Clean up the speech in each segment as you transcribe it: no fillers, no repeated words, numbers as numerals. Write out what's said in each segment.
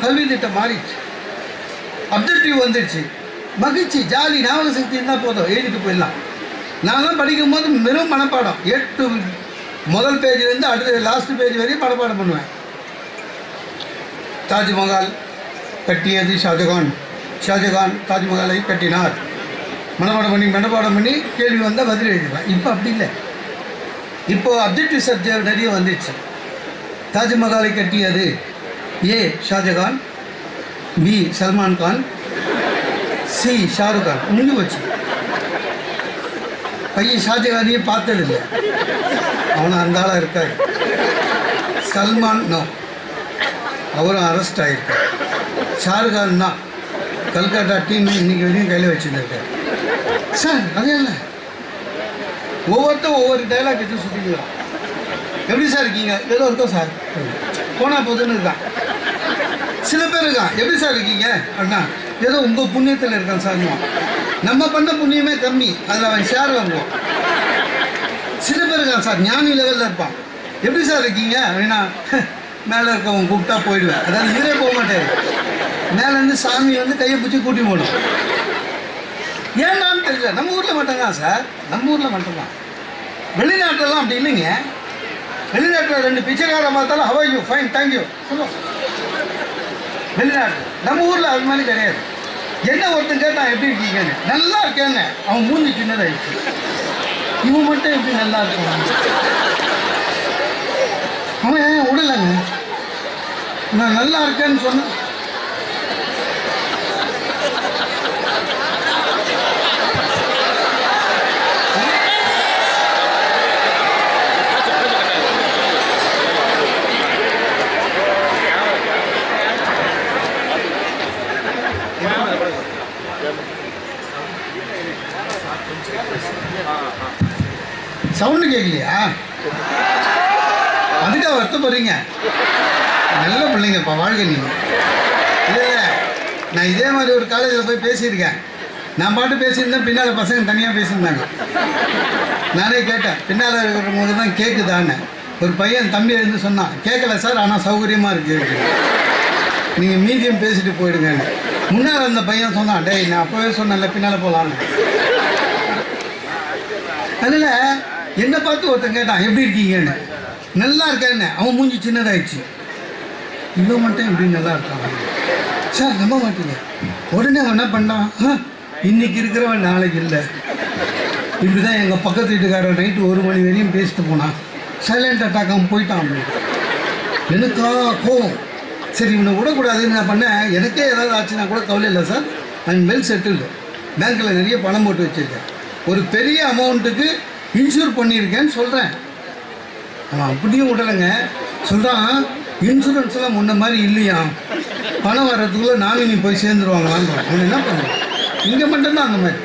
கல்வி திட்டம் மாறிடுச்சு, அப்ஜெக்டிவ் வந்துடுச்சு, மகிழ்ச்சி, ஜாலி, ஞாபக சக்தி இருந்தால் போதும், எழுதிட்டு போயிடலாம். நான்லாம் படிக்கும்போது வெறும் மனப்பாடம், 8 முதல் பேஜ்லேருந்து அடுத்த லாஸ்ட் பேஜ் வரையும் மனப்பாடம் பண்ணுவேன். தாஜ்மஹால் கட்டியது ஷாஜகான், ஷாஜகான் தாஜ்மஹாலை கட்டினார், மனப்பாடம் பண்ணி கேள்வி வந்தால் பதில் எழுதிடுவேன். இப்போ அப்படி இல்லை. இப்போது அப்ஜெக்டிவ் சப்ஜெக்ட் நிறைய வந்துடுச்சு. தாஜ்மஹாலை கட்டியது ஏ ஷாஜகான், பி சல்மான் கான், சி ஷாருக் கான். முடிஞ்சு போச்சு. பையன் ஷாஜகானையே பார்த்ததில்லை, அவனை அந்த ஆளாக இருக்கார். சல்மான் நோ, அவரும் அரெஸ்ட் ஆகிருக்கார். ஷாருக்கான் தான் கல்கட்டா டீம் இன்னைக்கு வரையும் கையில் வச்சுருக்கார். சார் அதே இல்லை, ஒவ்வொருத்தரும் ஒவ்வொரு டைலாக் எடுத்து சுற்றிக்கலாம். எப்படி சார் இருக்கீங்க? ஏதோ இருக்கோம் சார், போனால் போதுன்னு இருக்கான். சில பேர் இருக்கான், எப்படி சார் இருக்கீங்க அப்படின்னா, ஏதோ உங்கள் புண்ணியத்தில் இருக்கான் சார். நம்ம பண்ண புண்ணியமே கம்மி, அதில் அவன் ஷேர் வாங்குவான். சில பேர் இருக்கான் சார், ஞானி லெவலில் இருப்பான். எப்படி சார் இருக்கீங்க அப்படின்னா, மேலே இருக்கவன் கூப்பிட்டா போயிடுவேன். அதாவது இவரே போக மாட்டேன், மேலேருந்து சாமி வந்து கையை பிடிச்சி கூட்டி போடும். ஏன்னான்னு தெரியல. நம்ம ஊரில் மட்டும்தான் சார், நம்ம ஊரில் மட்டும்தான். வெளிநாட்டிலலாம் அப்படி இல்லைங்க. வெளிநாட்டில் 2 பிச்சைக்காரன் பார்த்தாலும் how are you, fine, thank you சொல்லுவோம். வெளிநாட்டு, நம்ம ஊரில் அது மாதிரி கிடையாது. என்ன ஒருத்தன் கேட்டான் எப்படி இருக்கீங்கன்னு, நல்லா இருக்கேன்னு, அவன் மூஞ்சி சின்னதாகிடுச்சு. இவன் மட்டும் எப்படி நல்லா இருக்கான்? அவன் விடலைங்க, நான் நல்லா இருக்கேன்னு சொன்னேன். சவுண்டு கேட்கலையா? அதுக்காக வருத்தப்படுறீங்க? நல்ல பிள்ளைங்கப்பா, வாழ்க்கை. நீங்கள் இல்லை இல்லை, நான் இதே மாதிரி ஒரு காலேஜில் போய் பேசியிருக்கேன். நான் பாட்டு பேசியிருந்தேன், பின்னால் பசங்க தனியாக பேசியிருந்தாங்க. நானே கேட்டேன், பின்னால் இருக்கிறவங்க தான் கேட்குதான்னு. ஒரு பையன் தம்பி இருந்து சொன்னான், கேட்கல சார், ஆனால் சௌகரியமாக இருக்குது, நீங்கள் மீதியம் பேசிட்டு போயிடுங்கன்னு. முன்னால் அந்த பையன் சொன்னான், டேய் நான் அப்போவே சொன்னேன்ல பின்னால் போகலான்னு. அதில் என்னை பார்த்து ஒருத்தன் கேட்டான் எப்படி இருக்கீங்கன்னு. நல்லா இருக்கேன்னு, அவன் மூஞ்சி சின்னதாகிடுச்சு. இவன் மட்டும் எப்படி நல்லா இருக்கான் சார், நம்ப மாட்டீங்க. உடனே அவன் என்ன பண்ணான், இன்னைக்கு இருக்கிறவன் நாளைக்கு இல்லை. இப்படி தான் எங்கள் பக்கத்து வீட்டுக்காரன் நைட்டு 1 மணி வரையும் பேசிட்டு போனான், சைலண்ட் அட்டாக் அவன் போயிட்டான் அப்படின்னு. எனக்கா கோவம். சரி இவனை விடக்கூடாதுன்னு நான் பண்ணேன். எனக்கே ஏதாவது ஆச்சுன்னா கூட கவலை இல்லை சார், ஐ வெல் செட்டில்டு, பேங்க்கில் நிறைய பணம் போட்டு வச்சுருக்கேன், ஒரு பெரிய அமௌண்ட்டுக்கு இன்சூர் பண்ணியிருக்கேன்னு சொல்கிறேன். அவன் அப்படியும் விடலைங்க. சொல்கிறான், இன்சூரன்ஸ்லாம் முன்ன மாதிரி இல்லையா, பணம் வர்றதுக்குள்ளே நாமினி போய் சேர்ந்துருவாங்களான்னு. அவன் என்ன பண்ணுவான்? இங்கே மட்டும்தான் அந்த மாதிரி,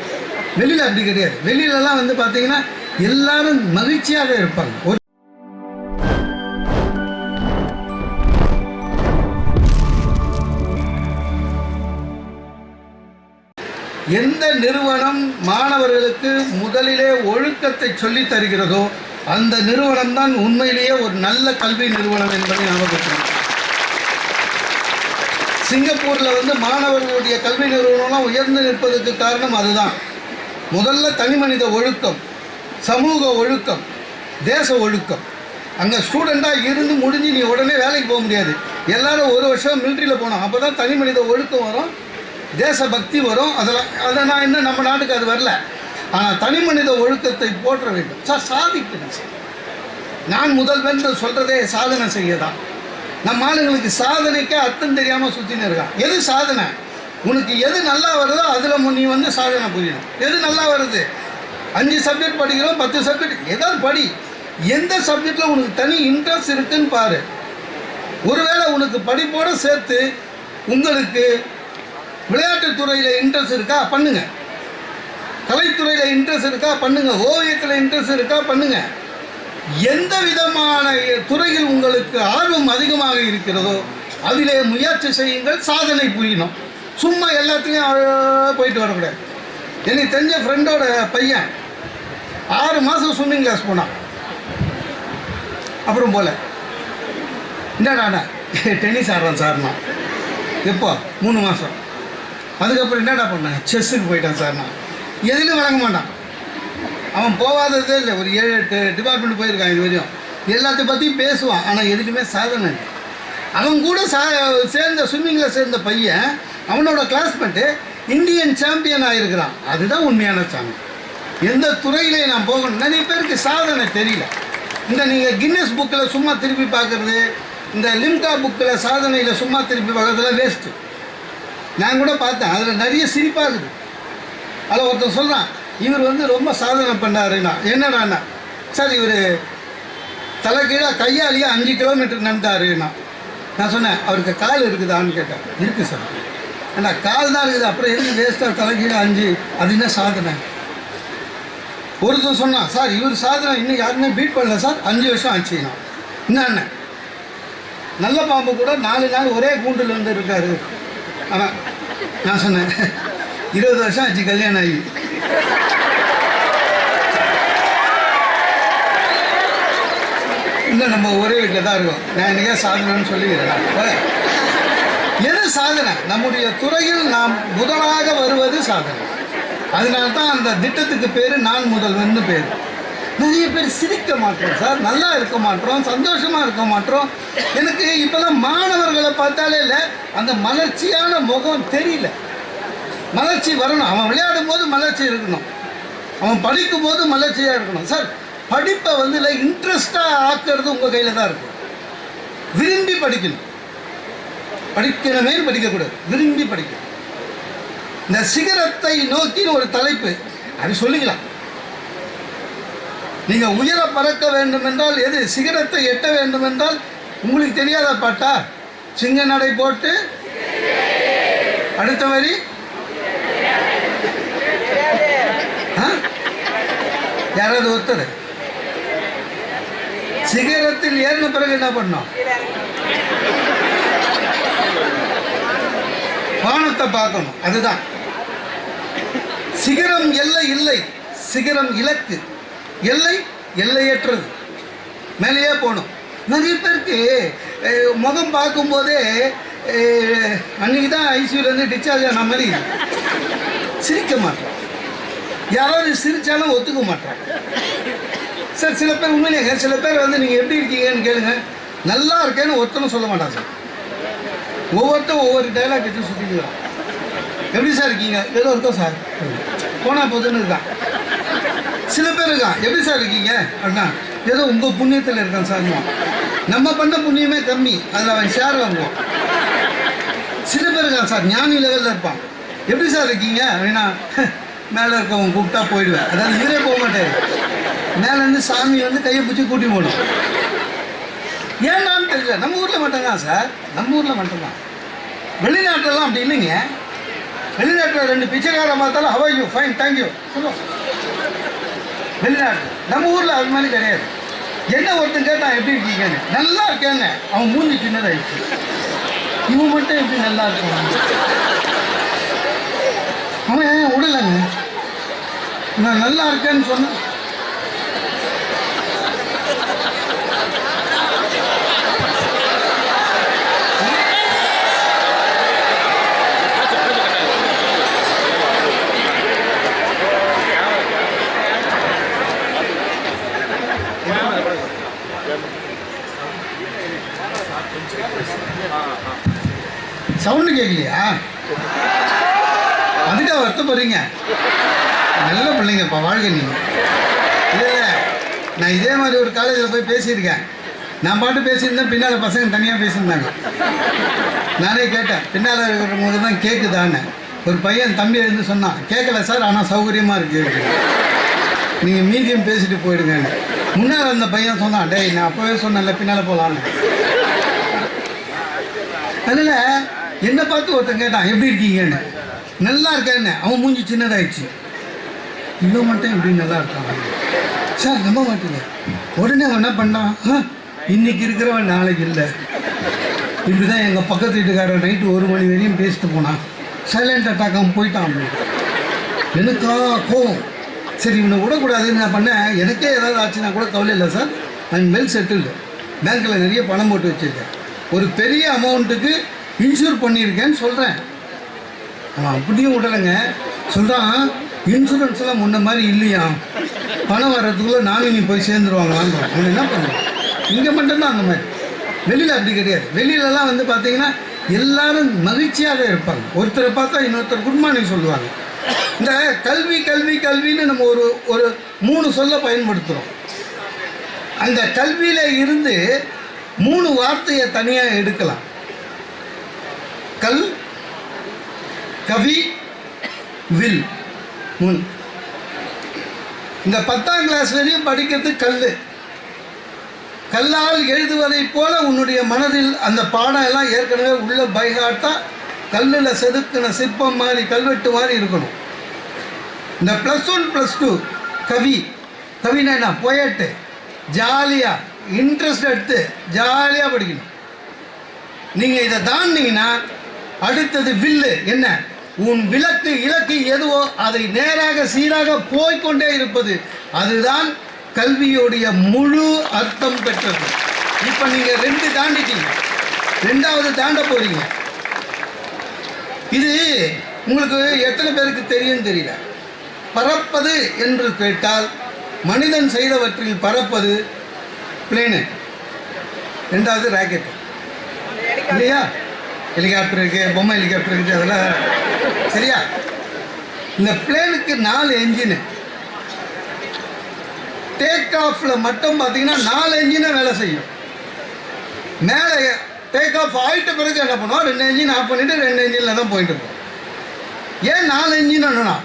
வெளியில் அப்படி கிடையாது. வெளியிலலாம் வந்து பார்த்தீங்கன்னா எல்லாரும் மகிழ்ச்சியாக இருப்பாங்க. எந்த நிறுவனம் மாணவர்களுக்கு முதலிலே ஒழுக்கத்தை சொல்லித் தருகிறதோ அந்த நிறுவனம் தான் உண்மையிலேயே ஒரு நல்ல கல்வி நிறுவனம் என்பதை ஞாபகம். சிங்கப்பூரில் வந்து மாணவர்களுடைய கல்வி நிறுவனம்லாம் உயர்ந்து நிற்பதற்கு காரணம் அதுதான். முதல்ல தனி மனித ஒழுக்கம், சமூக ஒழுக்கம், தேச ஒழுக்கம். அங்கே ஸ்டூடெண்ட்டாக இருந்து முடிஞ்சு நீ உடனே வேலைக்கு போக முடியாது. எல்லாரும் 1 வருஷம் மிலிட்ரியில் போனோம். அப்போ தான் தனி மனித ஒழுக்கம் வரும், தேசபக்தி வரும். அதை நான் இன்னும் நம்ம நாட்டுக்கு அது வரல. ஆனால் தனி மனித ஒழுக்கத்தை போற்ற வேண்டும் சார். சாதிக்கணும் சார். நான் முதல்வன் சொல்கிறதே சாதனை செய்ய தான். நம்ம ஆளுங்களுக்கு சாதனைக்கு அர்த்தம் தெரியாமல் சுற்றின்னு இருக்கான். எது சாதனை? உனக்கு எது நல்லா வருதோ அதில் நீ வந்து சாதனை புரியணும். எது நல்லா வருது? 5 சப்ஜெக்ட் படிக்கிறோம், 10 சப்ஜெக்ட், ஏதாவது படி. எந்த சப்ஜெக்டில் உனக்கு தனி இன்ட்ரெஸ்ட் இருக்குன்னு பாரு. ஒருவேளை உனக்கு படிப்போடு சேர்த்து உங்களுக்கு விளையாட்டுத்துறையில் இன்ட்ரெஸ்ட் இருக்கா, பண்ணுங்க. கலைத்துறையில் இன்ட்ரெஸ்ட் இருக்கா, பண்ணுங்க. ஓவியத்தில் இன்ட்ரெஸ்ட் இருக்கா, பண்ணுங்க. எந்த விதமான துறையில் உங்களுக்கு ஆர்வம் அதிகமாக இருக்கிறதோ அதிலே முயற்சி செய்யுங்கள், சாதனை புரியணும். சும்மா எல்லாத்துலேயும் போயிட்டு வரக்கூடாது. எனக்கு தெரிஞ்ச ஃப்ரெண்டோட பையன் 6 மாதம் ஸ்விம்மிங் கிளாஸ் போனான். அப்புறம் போல என்னடா டென்னிஸ் ஆடுறான் சார்னா. எப்போ 3 மாதம். அதுக்கப்புறம் என்னடா பண்ணேன், செஸ்ஸுக்கு போயிட்டான் சார். நான் எதுலையும் வழங்க மாட்டான். அவன் போகாததே இல்லை. ஒரு 7-8 டிபார்ட்மெண்ட் போயிருக்கான் இது வரையும். எல்லாத்தையும் பற்றியும் பேசுவான், ஆனால் எதுக்குமே சாதனை இல்லை. அவன் கூட சேர்ந்த ஸ்விம்மிங்கில் சேர்ந்த பையன், அவனோட கிளாஸ்மேட்டு இந்தியன் சாம்பியன் ஆகிருக்கிறான். அதுதான் உண்மையான சாமி. எந்த துறையிலே நான் போகணும். நிறைய பேருக்கு சாதனை தெரியல. இந்த நீங்கள் கின்னஸ் புக்கில் சும்மா திருப்பி பார்க்குறது, இந்த லிம்கா புக்கில் சாதனையில் சும்மா திருப்பி பார்க்குறதுலாம் வேஸ்ட்டு. நான் கூட பார்த்தேன், அதில் நிறைய சிரிப்பாக இருக்குது. அதில் ஒருத்தர் சொல்கிறான், இவர் வந்து ரொம்ப சாதனை பண்ணாருன்னா. என்னடாண்ணா சார், இவர் தலைகீழாக கையாலேயே 5 கிலோமீட்டர் நடந்தாருன்னா. நான் சொன்னேன், அவருக்கு கால் இருக்குதான்னு கேட்டேன். இருக்குது சார். ஏன்னா கால் தான் இருக்குது, அப்புறம் எதுக்கு வேஸ்ட்டாக தலைகீழாக 5, அது என்ன சாதனை? ஒருத்தர் சொன்னான், சார் இவர் சாதனை இன்னும் யாருமே பீட் பண்ணல சார், 5 வருஷம் ஆச்சுன்னா. என்னண்ணே, நல்ல பாம்பு கூட 4 நாள் ஒரே கூண்டில் வந்து இருக்காரு. ஆனால் நான் சொன்னேன், 20 வருஷம் ஆச்சு கல்யாணம் ஆகி. இன்னும் நம்ம ஒரே வீட்டில் தான் இருக்கோம். நான் என்னைக்கே சாதனைன்னு சொல்லிக்கிறேன். எது சாதனை? நம்முடைய துறையில் நாம் முதலாக வருவது சாதனை. அதனால தான் அந்த திட்டத்துக்கு பேர் நான் முதல்வன்னு பேர். நிறைய பேர் சிரிக்க மாட்டோம் சார், நல்லா இருக்க மாட்டோம், சந்தோஷமாக இருக்க மாட்டோம். எனக்கு இப்போல்லாம் மாணவர்களை பார்த்தாலே இல்லை, அந்த மலர்ச்சியான முகம் தெரியல. மலர்ச்சி வரணும். அவன் விளையாடும் போது மலர்ச்சி இருக்கணும், அவன் படிக்கும் போது மலர்ச்சியாக இருக்கணும். சார் படிப்பை வந்து இல்லை இன்ட்ரெஸ்டாக ஆக்கிறது உங்கள் கையில் தான் இருக்கும். விரும்பி படிக்கணும். படிக்கணுமே படிக்கக்கூடாது, விரும்பி படிக்கணும். இந்த சிகரத்தை நோக்கின்னு ஒரு தலைப்பு, அது சொல்லிக்கலாம். நீங்கள் உயர பறக்க வேண்டும் என்றால், எது சிகரத்தை எட்ட வேண்டும் என்றால் உங்களுக்கு தெரியாத பாட்டா? சிங்க நடை போட்டு அடுத்த வரி யாராவது ஒருத்தர் சிகரத்தில் ஏறின பிறகு என்ன பண்ணோம்? வானத்தை பார்க்கணும். அதுதான் சிகரம். எல்லை இல்லை, சிகரம் இலக்கு. எல்லை எல்லையற்றது, மேலேயே போகணும். நிறைய பேருக்கு முகம் பார்க்கும்போதே அன்றைக்கி தான் ஐசியூலேருந்து டிஸ்சார்ஜ் ஆன மாதிரி சிரிக்க மாட்டோம். யாராவது சிரித்தாலும் ஒத்துக்க மாட்டோம் சார். சில பேர் உண்மையிலேங்க, சில பேர் வந்து நீங்கள் எப்படி இருக்கீங்கன்னு கேளுங்க, நல்லா இருக்கேன்னு ஒருத்தனும் சொல்ல மாட்டான் சார். ஒவ்வொருத்தரும் ஒவ்வொரு டைலாக் வச்சு சுற்றிக்கிறான். எப்படி சார் இருக்கீங்க? ஏதோ இருக்கோம் சார், போனால் போதுன்னு இருக்கான். சில பேர் இருக்கான், எப்படி சார் இருக்கீங்க அப்படின்னா, ஏதோ உங்கள் புண்ணியத்தில் இருக்கான் சார். நம்ம பண்ண புண்ணியமே கம்மி, அதில் அவன் ஷேர் வாங்குவான். சில பேர் இருக்கான் சார், ஞானி லெவலில் இருப்பான். எப்படி சார் இருக்கீங்க அப்படின்னா, மேலே இருக்கவன் கூப்பிட்டா போயிடுவேன். அதாவது இவரே போக மாட்டேன், மேலேருந்து சாமி வந்து கையை பிடிச்சி கூட்டி போடும். ஏன்னான்னு தெரியல. நம்ம ஊரில் மட்டும்தான் சார், நம்ம ஊரில் மட்டும்தான். வெளிநாட்டிலலாம் அப்படி இல்லைங்க. வெளிநாட்டில் 2 பிச்சைக்காரன் பார்த்தாலும் how are you, fine, thank you சொல்லுவோம். வெளிநாட்டு. நம்ம ஊரில் அது மாதிரி கிடையாது. என்ன ஒருத்தன் கேட்டான் எப்படி இருக்கீங்கன்னு, நல்லா இருக்கேங்க, அவன் மூஞ்சி சின்னதாகிடுச்சு. இவன் மட்டும் எப்படி நல்லா இருக்கான்? அவன் விடலைங்க, நான் நல்லா இருக்கேன்னு சொன்னேன். சவுண்டு கேட்கலையா? அதுக்காக வருத்தப்படுறீங்க? நல்ல பிள்ளைங்கப்பா, வாழ்க்கை நீங்கள். இல்லை இல்லை, நான் இதே மாதிரி ஒரு காலேஜில் போய் பேசியிருக்கேன். நான் பாட்டு பேசியிருந்தேன், பின்னால் பசங்க தனியாக பேசியிருந்தாங்க. நானே கேட்டேன், பின்னால் இருக்கிறவங்க தான் கேட்குதான்னு. ஒரு பையன் தம்பி இருந்து சொன்னான், கேட்கல சார், ஆனால் சௌகரியமாக இருக்குது, நீங்கள் மீதியம் பேசிட்டு போயிடுங்கன்னு. முன்னால் அந்த பையன் சொன்னான், டேய் நான் அப்போவே சொன்னேன்ல பின்னால் போகலான்னு. அதில் என்னை பார்த்து ஒருத்தன் கேட்டான் எப்படி இருக்கீங்கன்னு. நல்லா இருக்கேன்னு. அவன் மூஞ்சி சின்னதாகிடுச்சு. இவன் மட்டும் எப்படி நல்லா இருக்கான் சார், நம்ப மாட்டேங்க. உடனே அவன் என்ன பண்ணான், இன்னைக்கு இருக்கிறவன் நாளைக்கு இல்லை. இப்படி தான் எங்கள் பக்கத்து வீட்டுக்காரன் நைட்டு 1 மணி வரையும் பேசிட்டு போனான். சைலண்ட் அட்டாக் அவன் போயிட்டான். அப்படி எனக்கா கோவம். சரி இவனை விடக்கூடாதுன்னு நான் பண்ணேன். எனக்கே ஏதாவது ஆச்சுன்னா கூட கவலை இல்லை சார், நான் வெல் செட்டில்டு. பேங்க்கில் நிறைய பணம் போட்டு வச்சுருக்கேன். ஒரு பெரிய அமௌண்ட்டுக்கு இன்சூர் பண்ணியிருக்கேன்னு சொல்கிறேன். அவன் அப்படியும் விடலைங்க. சொல்கிறான், இன்சூரன்ஸ்லாம் முன்ன மாதிரி இல்லையா, பணம் வர்றதுக்குள்ளே நானும் நீ போய் சேர்ந்துருவாங்களான்னு. அவன் என்ன பண்ணுவான்? இங்கே மட்டும்தான் அந்த மாதிரி, வெளியில் அப்படி கிடையாது. வெளியிலலாம் வந்து பார்த்தீங்கன்னா எல்லாரும் மகிழ்ச்சியாக இருப்பாங்க. ஒருத்தரை பார்த்தா இன்னொருத்தர் குட் மார்னிங் சொல்லுவாங்க. இந்த கல்வி கல்வி கல்வின்னு நம்ம ஒரு 3 சொல்ல பயன்படுத்துகிறோம். அந்த கல்வியில் இருந்து 3 வார்த்தையை தனியாக எடுக்கலாம். கல், கவி, வில். 3. இந்த 10ஆம் கிளாஸ் வரையும் படிக்கிறது கல். கல்லால் எழுதுவதைப் போல உன்னுடைய மனதில் அந்த பாடம் எல்லாம் ஏற்கனவே உள்ள பைஹார்ட்டாக கல்லில் செதுக்கின சிற்பம் மாதிரி, கல்வெட்டு மாதிரி இருக்கணும். இந்த +1 +2 கவி. கவினா என்ன? போயட்டு. ஜாலியாக இன்ட்ரெஸ்ட் எடுத்து ஜாலியாக படிக்கணும். நீங்கள் இதை தாண்டிங்கன்னா அடுத்தது வில்லு. என்ன? உன் இலக்கு எதுவோ அதை நேராக சீராக போய்கொண்டே இருப்பது. அதுதான் கல்வியுடைய முழு அர்த்தம் பெற்றது. இப்போ நீங்கள் 2 தாண்டிட்டீங்க, 2வது தாண்ட போறீங்க. இது உங்களுக்கு எத்தனை பேருக்கு தெரியும் தெரியல. பறப்பது என்று கேட்டால் மனிதன் செய்தவற்றில் பறப்பது பிளேனு, 2வது ராக்கெட் இல்லையா? ஹெலிகாப்டர் இருக்குது, பொம்மை ஹெலிகாப்டர் இருக்குது, அதெல்லாம் சரியா? இந்த பிளேனுக்கு 4 என்ஜினு. டேக் ஆஃபில் மட்டும் பார்த்தீங்கன்னா 4 என்ஜினை வேலை செய்யும். மேலே டேக் ஆஃப் ஆகிட்ட பிறகு என்ன பண்ணுவோம்? 2 என்ஜின் ஆஃப் பண்ணிவிட்டு 2 என்ஜினில் தான் போயிட்டு இருக்கோம். ஏன் 4 என்ஜின் என்னன்னா,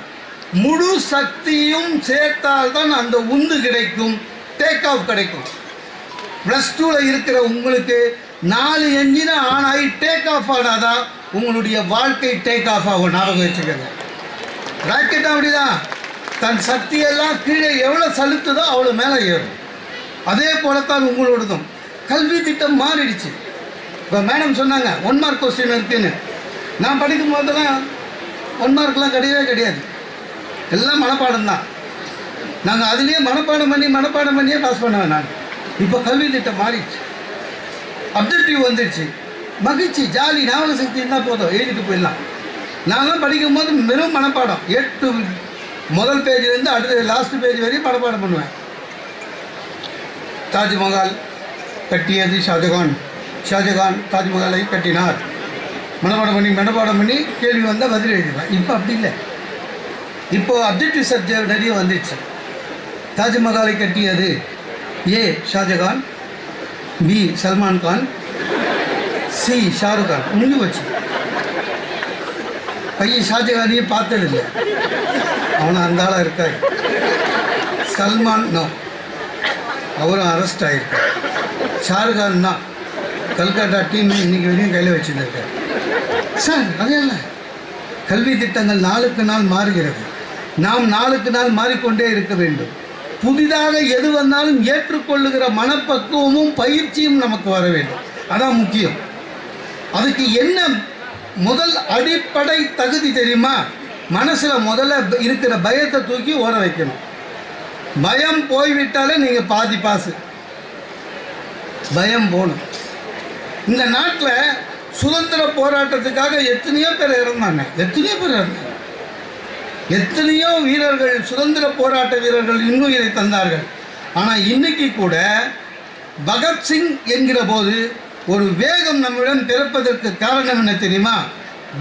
முழு சக்தியும் சேர்த்தால் தான் அந்த உந்து கிடைக்கும், டேக் ஆஃப் கிடைக்கும். +2ல் இருக்கிற உங்களுக்கு 4 என்ஜினை ஆன் ஆகி டேக் ஆஃப் ஆனாதான் உங்களுடைய வாழ்க்கை டேக் ஆஃப் ஆகும். ஞாபகம் வச்சுக்கோங்க. ராக்கெட் அப்படிதான், தன் சக்தியெல்லாம் கீழே எவ்வளோ செலுத்துதோ அவ்வளோ மேலே ஏறும். அதே போலத்தான் உங்களோடதும். கல்வி திட்டம் மாறிடுச்சு. இப்போ மேடம் சொன்னாங்க 1 மார்க் கொஸ்டின் இருக்குன்னு. நான் படிக்கும் போதெல்லாம் 1 மார்க்லாம் கிடையவே கிடையாது. எல்லாம் மனப்பாடம் தான். நாங்கள் அதுலேயே மனப்பாடம் பண்ணியே பாஸ் பண்ணுவேன் நான். இப்போ கல்வி திட்டம் மாறிடுச்சு. அப்ஜெக்டிவ் வந்துடுச்சு. மகிழ்ச்சி, ஜாலி, ஞாபக சக்தி இருந்தால் போதும், எழுதிட்டு போயிடலாம். நான்லாம் படிக்கும்போது வெறும் மனப்பாடம். 8 முதல் பேஜ்லேருந்து அடுத்த லாஸ்ட் பேஜ் வரையும் மனப்பாடம் பண்ணுவேன். தாஜ்மஹால் கட்டியது ஷாஜகான், ஷாஜகான் தாஜ்மஹாலை கட்டினார். மனப்பாடம் பண்ணி கேள்வி வந்தால் பதில் எழுதிடுவேன். இப்போ அப்படி இல்லை. இப்போது அப்ஜெக்டிவ் சப்ஜெக்ட் நிறைய வந்துடுச்சு. தாஜ்மஹாலை கட்டியது ஏ ஷாஜகான், பி சல்மான் கான், சி ஷாருக் கான். முடிஞ்சு வச்சு பையன் ஷாஜகானையும் பார்த்ததில்லை, அவனை அந்த ஆளாக இருக்கார். சல்மான் நோ, அவரும் அரெஸ்ட் ஆகிருக்கார். ஷாருக்கான் தான் கல்கட்டா டீம் இன்றைக்கி வரையும் கையில் வச்சுருக்கார். சார் அதே இல்லை, கல்வி திட்டங்கள் நாளுக்கு நாள் மாறுகிறது. நாம் நாளுக்கு நாள் மாறிக்கொண்டே இருக்க வேண்டும். புதிதாக எது வந்தாலும் ஏற்றுக்கொள்ளுகிற மனப்பக்குவமும் பயிற்சியும் நமக்கு வர வேண்டும். அதான் முக்கியம். அதுக்கு என்ன முதல் அடிப்படை தகுதி தெரியுமா? மனசில் முதல்ல இருக்கிற பயத்தை தூக்கி ஓட வைக்கணும். பயம் போய்விட்டாலே நீங்கள் பாதி பாசு. பயம் போகணும். இந்த நாட்டில் சுதந்திர போராட்டத்துக்காக எத்தனையோ பேர் இறந்தாங்க. எத்தனையோ வீரர்கள், சுதந்திர போராட்ட வீரர்கள் இன்னுயிரை தந்தார்கள். ஆனால் இன்னைக்கு கூட பகத்சிங் என்கிற போது ஒரு வேகம் நம்மிடம் பிறப்பதற்கு காரணம் என்ன தெரியுமா?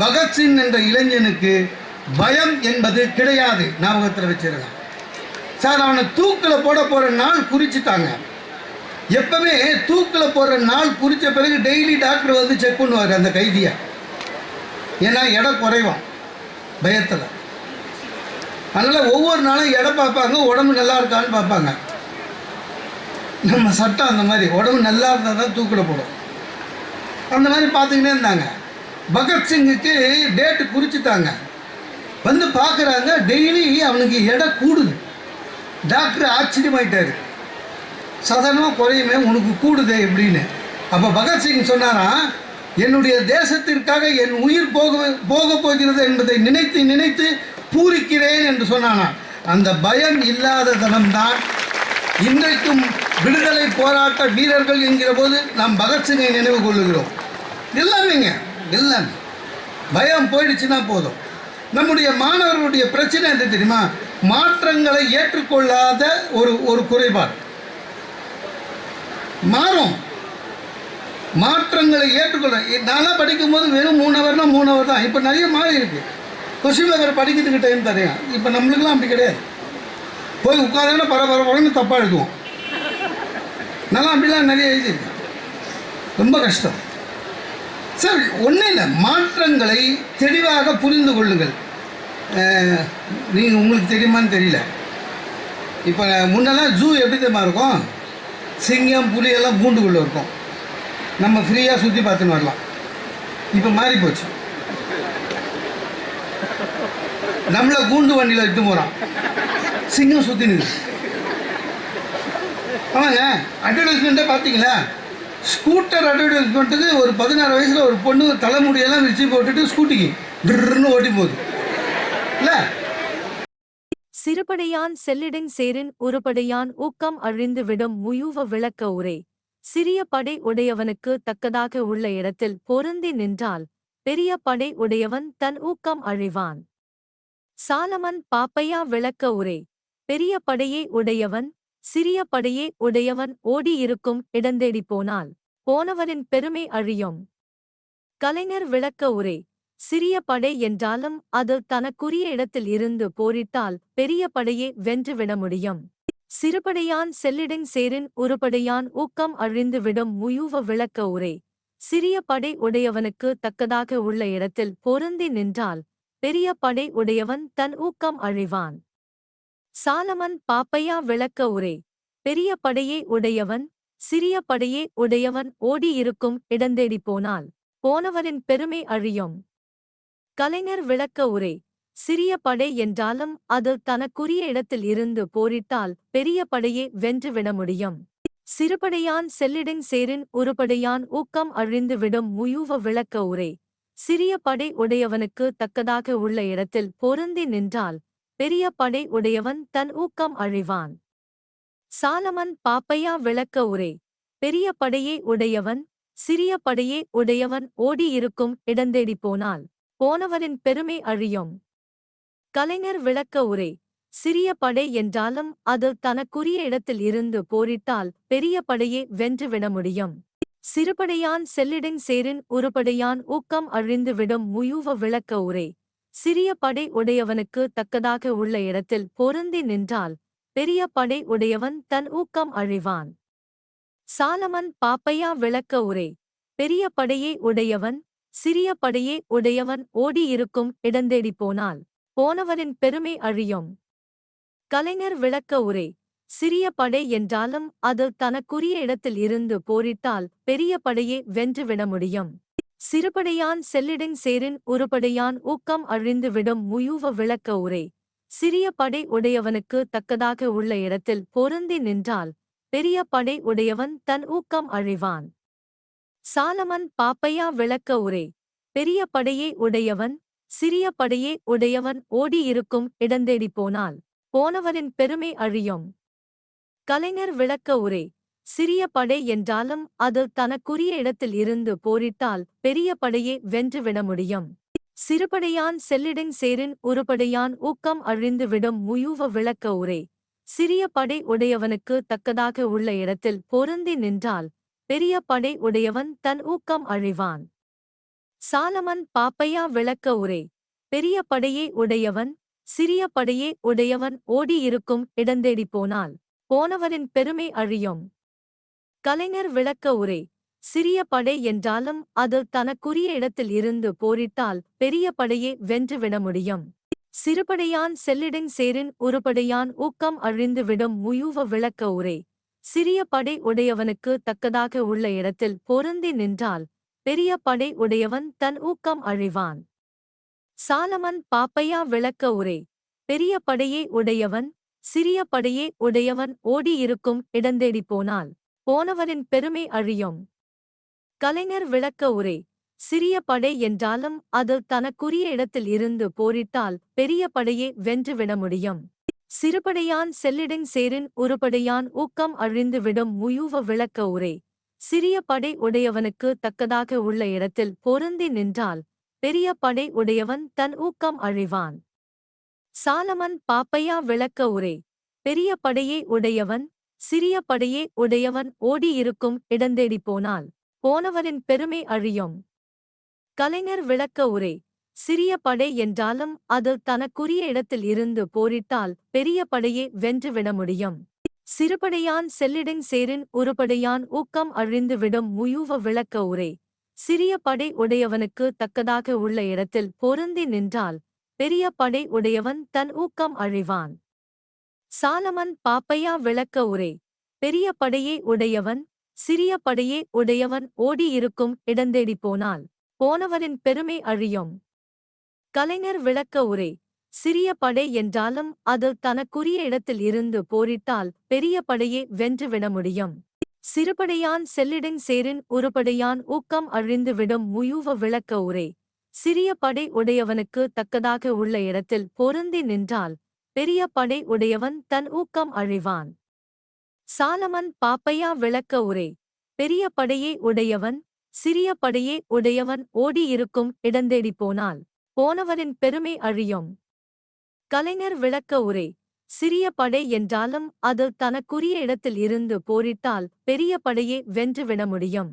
பகத்சிங் என்ற இளைஞனுக்கு பயம் என்பது கிடையாது. ஞாபகத்தில் வச்சிருக்கான். சார் அவனை தூக்கில் போட போகிற நாள் குறிச்சிட்டாங்க. எப்பவுமே தூக்கில் போடுற நாள் குறித்த பிறகு டெய்லி டாக்டர் வந்து செக் பண்ணுவார் அந்த கைதியை. ஏன்னா எடை குறைவான் பயத்தில். அதனால் ஒவ்வொரு நாளும் எடை பார்ப்பாங்க, உடம்பு நல்லா இருக்கான்னு பார்ப்பாங்க. நம்ம சட்டம் அந்த மாதிரி, உடம்பு நல்லா இருந்தால் தான் தூக்கில் போடும். அந்த மாதிரி பார்த்துக்கிட்டே இருந்தாங்க. பகத்சிங்குக்கு டேட்டு குறிச்சிட்டாங்க. வந்து பார்க்குறாங்க, டெய்லி அவனுக்கு எடை கூடுது. டாக்டர் ஆச்சரியமாயிட்டார். சாதாரணமாக குறையுமே, உனக்கு கூடுதே எப்படின்னு. அப்போ பகத்சிங் சொன்னாராம், என்னுடைய தேசத்திற்காக என் உயிர் போக போகிறது என்பதை நினைத்து நினைத்து பூரிக்கிறேன் என்று சொன்னானா. அந்த பயம் இல்லாத தனம்தான் இன்றைக்கும் விடுதலை போராட்ட வீரர்கள் என்கிற போது நாம் பகத்சிங்கை நினைவு கொள்ளுகிறோம். எல்லாமேங்க எல்லாமே பயம் போயிடுச்சுன்னா போதும். நம்முடைய மாணவர்களுடைய பிரச்சனை என்ன தெரியுமா? மாற்றங்களை ஏற்றுக்கொள்ளாத ஒரு குறைபாடு. மாறும், மாற்றங்களை ஏற்றுக்கொள்ள. நான்லாம் படிக்கும் போது வெறும் 3 ஹவர்னா 3 ஹவர் தான். இப்போ நிறைய மாறி இருக்கு. கொஸ்டின் பேப்பர் படிக்கிறதுக்கு டைம் தரையும். இப்போ நம்மளுக்குலாம் அப்படி கிடையாது. போய் உட்காந்துன்னா பரபரன்னு தப்பாக எழுதுவோம். நல்லா அப்படிலாம் நிறைய எழுதியிருக்கேன். ரொம்ப கஷ்டம் சார். ஒன்றும் இல்லை, மாற்றங்களை தெளிவாக புரிந்து கொள்ளுங்கள். நீங்கள் உங்களுக்கு தெரியுமான்னு தெரியல. இப்போ முன்னெல்லாம் ஜூ எப்படி தெரியுமா இருக்கும்? சிங்கம் புலியெல்லாம் கூண்டுக்குள்ளே இருக்கும். நம்ம ஃப்ரீயாக சுற்றி பார்த்துன்னு வரலாம். இப்போ மாறி போச்சு. நம்மளை கூண்டு வண்டியில் இட்டு போகிறான், சிங்கம் சுற்றி நிற்குது. ஆமாங்க, அட்வர்டைஸ்மெண்ட்டே பார்த்தீங்களா? ஸ்கூட்டர் அட்வர்டைஸ்மெண்ட்டுக்கு ஒரு 16 வயசில் ஒரு பொண்ணு தலைமுடியெல்லாம் விரிச்சு போட்டுட்டு ஸ்கூட்டிக்கு ட்ருன்னு ஓட்டி போகுது இல்லை? சிறுபடையான் செல்லிடங் சேரின் உருப்படையான் ஊக்கம் அழிந்து விடும் முயூவ விளக்க உரை. சிறிய படை உடையவனுக்கு தக்கதாக உள்ள இடத்தில் பொருந்தி நின்றால் பெரிய படை உடையவன் தன் ஊக்கம் அழிவான். சாலமன் பாப்பையா விளக்க உரை. பெரிய படையை உடையவன் சிறிய படையே உடையவன் ஓடியிருக்கும் இடந்தேடி போனால் போனவரின் பெருமை அழியும். கலைஞர் விளக்க உரை. சிறிய படை என்றாலும் அது தனக்குரிய இடத்தில் இருந்து போரிட்டால் பெரிய படையே வென்றுவிட முடியும். சிறுபடையான் செல்லிடங் சேரின் உருப்படையான் ஊக்கம் அழிந்து விடும் முயூவ விளக்க உரை. சிறிய படை உடையவனுக்கு தக்கதாக உள்ள இடத்தில் பொருந்தி நின்றால் பெரிய படை உடையவன் தன் ஊக்கம் அழிவான். சாலமன் பாப்பையா விளக்க உரை. பெரிய படையே உடையவன் சிறிய படையே உடையவன் ஓடியிருக்கும் இடந்தேடி போனால் போனவரின் பெருமை அழியும். கலைஞர் விளக்க உரை. சிறிய படை என்றாலும் அது தனக்குரிய இடத்தில் இருந்து போரிட்டால் பெரிய படையே வென்றுவிட முடியும். சிறுபடையான் செல்லிடங் சேரின் உருப்படையான் ஊக்கம் அழிந்து விடும் முயூவ விளக்க உரை. சிறிய படை உடையவனுக்கு தக்கதாக உள்ள இடத்தில் பொருந்தி நின்றால் பெரிய படை உடையவன் தன் ஊக்கம் அழிவான். சாலமன் பாப்பையா விளக்க உரை. பெரிய படையே உடையவன் சிறிய படையே உடையவன் ஓடியிருக்கும் இடந்தேடி போனால் போனவரின் பெருமை அழியும். கலைஞர் விளக்க உரை. சிறிய படை என்றாலும் அது தனக்குரிய இடத்தில் இருந்து போரிட்டால் பெரிய படையே வென்றுவிட முடியும். சிறுபடையான் செல்லிடங் சேரின் உருப்படையான் ஊக்கம் அழிந்து விடும் முயூவ விளக்க உரை. சிறிய படை உடையவனுக்கு தக்கதாக உள்ள இடத்தில் பொருந்தி நின்றால் பெரிய படை உடையவன் தன் ஊக்கம் அழிவான். சாலமன் பாப்பையா விளக்க உரை. பெரிய படையே உடையவன் சிறிய படையே உடையவன் ஓடியிருக்கும் இடந்தேடி போனால் போனவரின் பெருமை அழியும். கலைஞர் விளக்க உரை. சிறிய படை என்றாலும் அது தனக்குரிய இடத்தில் இருந்து போரிட்டால் பெரிய படையே வென்றுவிட முடியும். சிறுபடையான் செல்லிடங் சேரின் உருப்படையான் ஊக்கம் அழிந்து விடும் முயூவ விளக்க உரை. சிறிய படை உடையவனுக்கு தக்கதாக உள்ள இடத்தில் பொருந்தி நின்றால் பெரிய படை உடையவன் தன் ஊக்கம் அழிவான். சாலமன் பாப்பையா விளக்க உரை. பெரிய படையே உடையவன் சிறிய படையே உடையவன் ஓடியிருக்கும் இடந்தேடி போனால் போனவரின் பெருமை அழியும். கலைஞர் விளக்க உரை. சிறிய படை என்றாலும் அது தனக்குரிய இடத்தில் இருந்து போரிட்டால் பெரிய படையே வென்றுவிட முடியும். சிறுபடையான் செல்லிடங் சேரின் உருப்படையான் ஊக்கம் அழிந்து விடும் முயூவ விளக்க உரை. சிறிய படை உடையவனுக்கு தக்கதாக உள்ள இடத்தில் பொருந்தி நின்றால் பெரிய படை உடையவன் தன் ஊக்கம் அழிவான். சாலமன் பாப்பையா விளக்க உரை. பெரிய படையே உடையவன் சிறிய படையே உடையவன் ஓடியிருக்கும் இடந்தேடி போனால் போனவரின் பெருமை அழியும். கலைஞர் விளக்க உரை. சிறிய படை என்றாலும் அது தனக்குரிய இடத்தில் இருந்து போரிட்டால் பெரிய படையே வென்றுவிட முடியும். சிறுபடையான் செல்லிடங் சேரின் உருப்படையான் ஊக்கம் அழிந்து விடும் முயூவ விளக்க உரை. சிறிய படை உடையவனுக்கு தக்கதாக உள்ள இடத்தில் பொருந்தி நின்றால் பெரிய படை உடையவன் தன் ஊக்கம் அழிவான். சாலமன் பாப்பையா விளக்க உரை. பெரிய படையே உடையவன் சிறிய படையே உடையவன் ஓடியிருக்கும் இடந்தேடி போனால் போனவரின் பெருமை அழியும். கலைஞர் விளக்க உரை. சிறிய படை என்றாலும் அது தனக்குரிய இடத்தில் இருந்து போரிட்டால் பெரிய படையே வென்றுவிட முடியும். சிறுபடையான் செல்லிடங் சேரின் உருப்படையான் ஊக்கம் அழிந்து விடும் முயூவ விளக்க உரை. சிறிய படை உடையவனுக்கு தக்கதாக உள்ள இடத்தில் பொருந்தி நின்றால் பெரிய படை உடையவன் தன் ஊக்கம் அழிவான். சாலமன் பாப்பையா விளக்க உரை. பெரிய படையே உடையவன் சிறிய படையே உடையவன் ஓடியிருக்கும் இடந்தேடி போனால் போனவனின் பெருமை அழியும். கலைஞர் விளக்க உரை. சிறிய படை என்றாலும் அது தனக்குரிய இடத்தில் இருந்து போரிட்டால் பெரிய படையே வென்றுவிட முடியும். சிறுபடையான் செல்லிடங் சேரின் உருபடையான் ஊக்கம் அழிந்துவிடும் முயூவ விளக்க உரை. சிறிய படை உடையவனுக்கு தக்கதாக உள்ள இடத்தில் பொருந்தி நின்றால் பெரிய படை உடையவன் தன் ஊக்கம் அழிவான். சாலமன் பாப்பையா விளக்க உரை. பெரிய படையே உடையவன் சிறிய படையே உடையவன் ஓடியிருக்கும் இடந்தேடி போனால் போனவரின் பெருமை அழியும். கலைஞர் விளக்க உரை. சிறிய படை என்றாலும் அது தனக்குரிய இடத்தில் இருந்து போரிட்டால் பெரிய படையே வென்றுவிட முடியும். சிறுபடையான் செல்லிடங் சேரின் உருபடையான் ஊக்கம் அழிந்துவிடும் முயூவ விளக்க உரை. சிறிய படை உடையவனுக்கு தக்கதாக உள்ள இடத்தில் பொருந்தி நின்றால் பெரிய படை உடையவன் தன் ஊக்கம் அழிவான். சாலமன் பாப்பையா விளக்க உரை. பெரிய படையே உடையவன் சிறிய படையே உடையவன் ஓடியிருக்கும் இடந்தேடி போனால் போனவரின் பெருமை அழியும். கலைஞர் விளக்க உரை. சிறிய படை என்றாலும் அது தனக்குரிய இடத்தில் இருந்து போரிட்டால் பெரிய படையே வென்றுவிட முடியும்.